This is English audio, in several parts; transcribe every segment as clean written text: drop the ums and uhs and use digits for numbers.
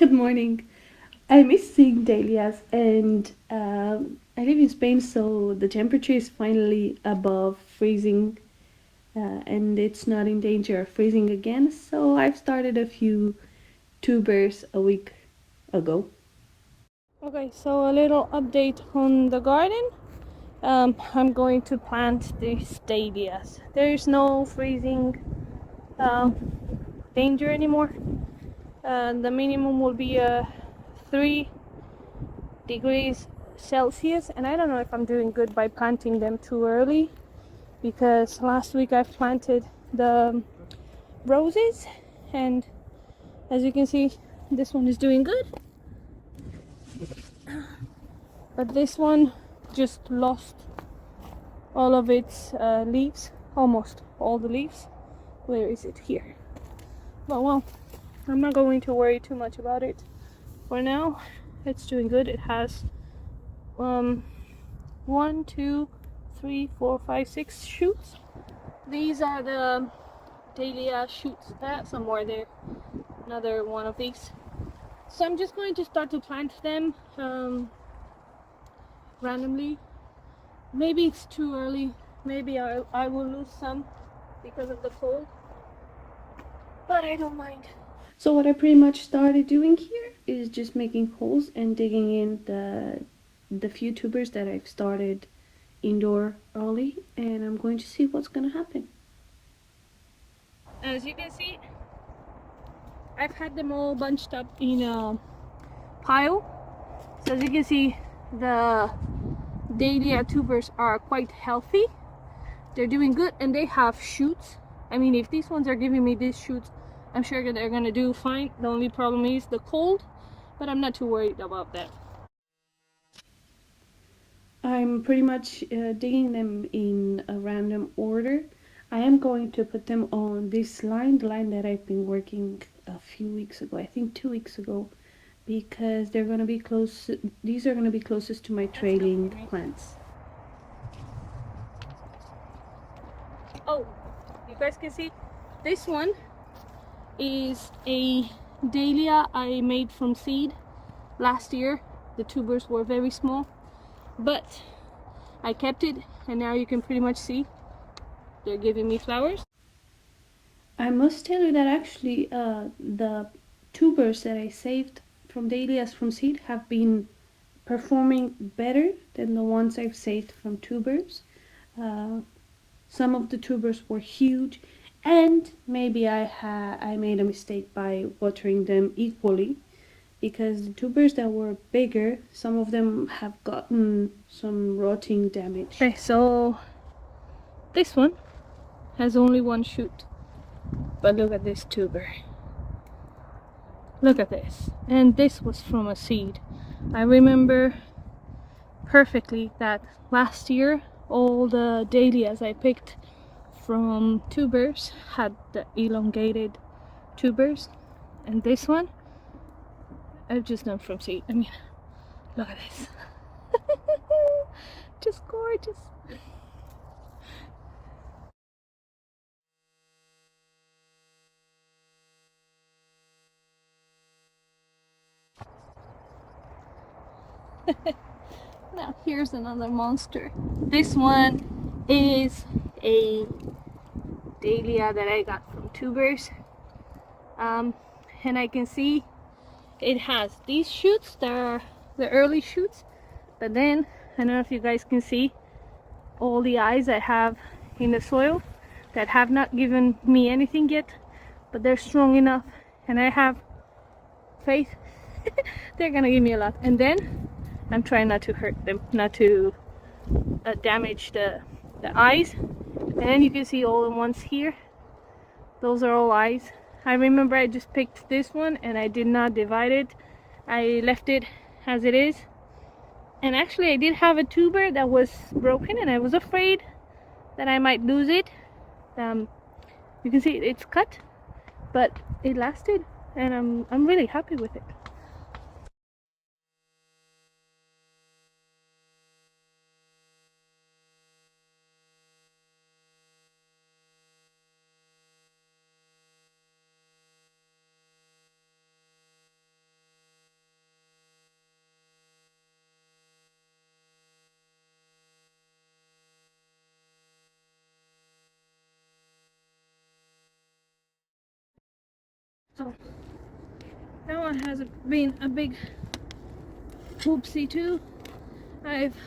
Good morning. I miss seeing dahlias, and I live in Spain, so the temperature is finally above freezing, and it's not in danger of freezing again. So I've started a few tubers a week ago. Okay, so a little update on the garden. I'm going to plant these dahlias. There's no freezing uh, danger anymore. The minimum will be 3 degrees Celsius, and I don't know if I'm doing good by planting them too early, because last week I planted the roses, and as you can see, this one is doing good, but this one just lost all of its leaves, almost all the leaves. Where is it? Here. But well, I'm not going to worry too much about it for now. It's doing good. It has um 1, 2, 3, 4, 5, 6 shoots. These are the dahlia shoots. Somewhere there, another one of these. So I'm just going to start to plant them randomly. Maybe it's too early. Maybe I will lose some because of the cold, but I don't mind. So what I pretty much started doing here is just making holes and digging in the few tubers that I've started indoor early, and I'm going to see what's gonna happen. As you can see, I've had them all bunched up in a pile. So as you can see, the dahlia tubers are quite healthy. They're doing good, and they have shoots. I mean, if these ones are giving me these shoots, I'm sure they're gonna do fine. The only problem is the cold, but I'm not too worried about that. I'm pretty much digging them in a random order. I am going to put them on this line, the line that I've been working a few weeks ago, I think 2 weeks ago, because they're going to be close. These are going to be closest to my trailing plants. Oh, you guys can see this one is a dahlia I made from seed last year. The tubers were very small, but I kept it, and now you can pretty much see they're giving me flowers. I must tell you that actually the tubers that I saved from dahlias from seed have been performing better than the ones I've saved from tubers. Uh, some of the tubers were huge, and maybe I made a mistake by watering them equally, because the tubers that were bigger, some of them have gotten some rotting damage. Okay, so this one has only one shoot, but look at this tuber. Look at this. And this was from a seed. I remember perfectly that last year all the dahlias I picked from tubers had the elongated tubers, and this one I've just done from seed. I mean, look at this. Just gorgeous. Now here's another monster. This one is a dahlia that I got from tubers, and I can see it has these shoots that are the early shoots, but then I don't know if you guys can see all the eyes I have in the soil that have not given me anything yet, but they're strong enough, and I have faith they're gonna give me a lot. And then I'm trying not to hurt them, not to damage the eyes. And then you can see all the ones here, those are all eyes. I remember I just picked this one and I did not divide it. I left it as it is, and actually I did have a tuber that was broken, and I was afraid that I might lose it. You can see it's cut, but it lasted, and I'm really happy with it. So that one has been a big oopsie too.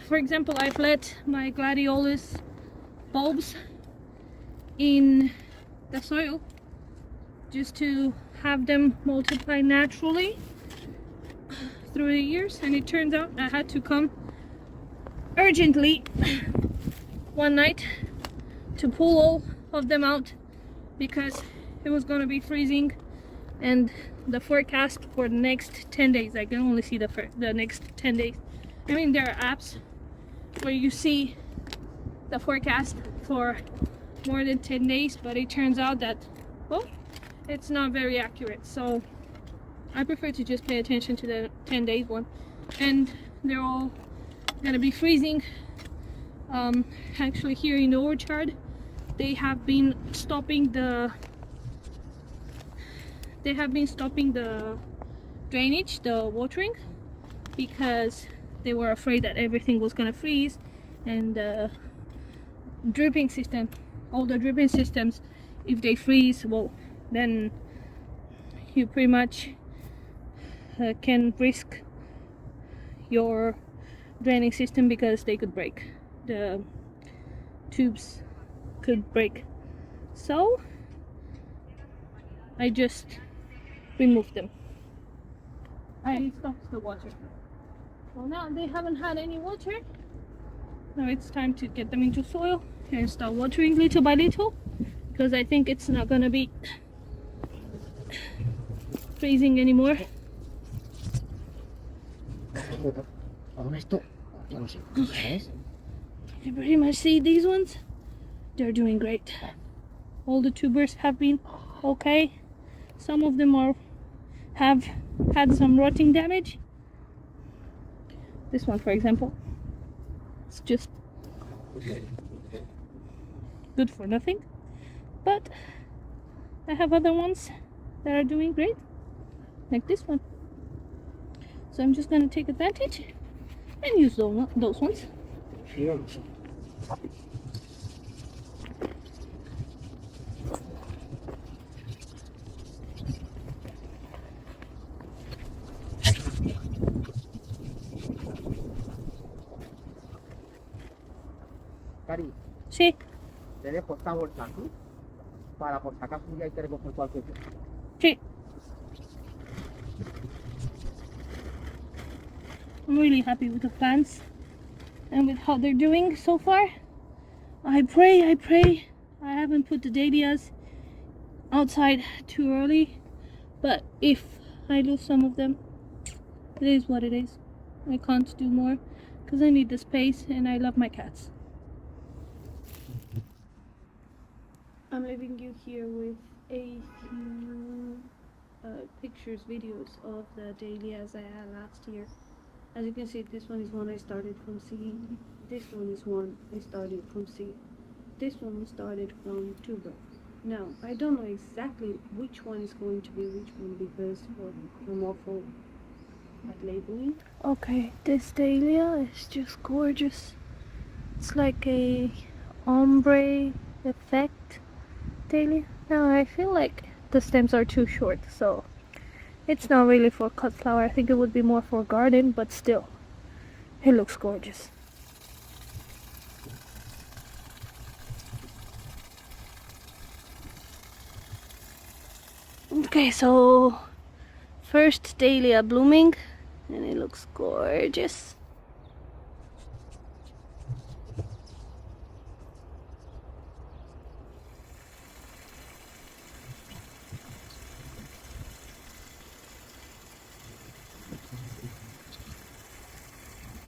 For example, I've let my gladiolus bulbs in the soil just to have them multiply naturally through the years, and it turns out I had to come urgently one night to pull all of them out because it was going to be freezing, and the forecast for the next 10 days, I can only see the next 10 days. I mean, there are apps where you see the forecast for more than 10 days, but it turns out that, well, it's not very accurate. So I prefer to just pay attention to the 10 days one, and they're all gonna be freezing. Actually, here in the orchard, they have been stopping the drainage, the watering, because they were afraid that everything was gonna freeze, and the dripping system, all the dripping systems, if they freeze, well, then you pretty much can risk your draining system because they could break. The tubes could break. So I just removed them. I stopped the water. Well, now they haven't had any water. Now it's time to get them into soil and start watering little by little, because I think it's not gonna be freezing anymore. You pretty much see these ones, they're doing great. All the tubers have been okay. Some of them have had some rotting damage. This one, for example, it's just good for nothing. But I have other ones that are doing great, like this one. So I'm just gonna take advantage and use those ones. Cari, Sí. te dejo esta bolsa aquí para por si acaso un día hay que recoger cualquier cosa. Sí. I'm really happy with the plants and with how they're doing so far. I pray I haven't put the dahlias outside too early, but if I lose some of them, it is what it is. I can't do more because I need the space and I love my cats. I'm leaving you here with a few pictures, videos of the dahlias I had last year. As you can see, this one is one I started from seed. This one is one I started from seed. This one started from tuber. Now, I don't know exactly which one is going to be which one because I'm awful at labeling. Okay, this dahlia is just gorgeous. It's like a ombre effect dahlia. Now I feel like the stems are too short, so it's not really for cut flower. I think it would be more for garden, but still, it looks gorgeous. Okay, so first dahlia blooming, and it looks gorgeous.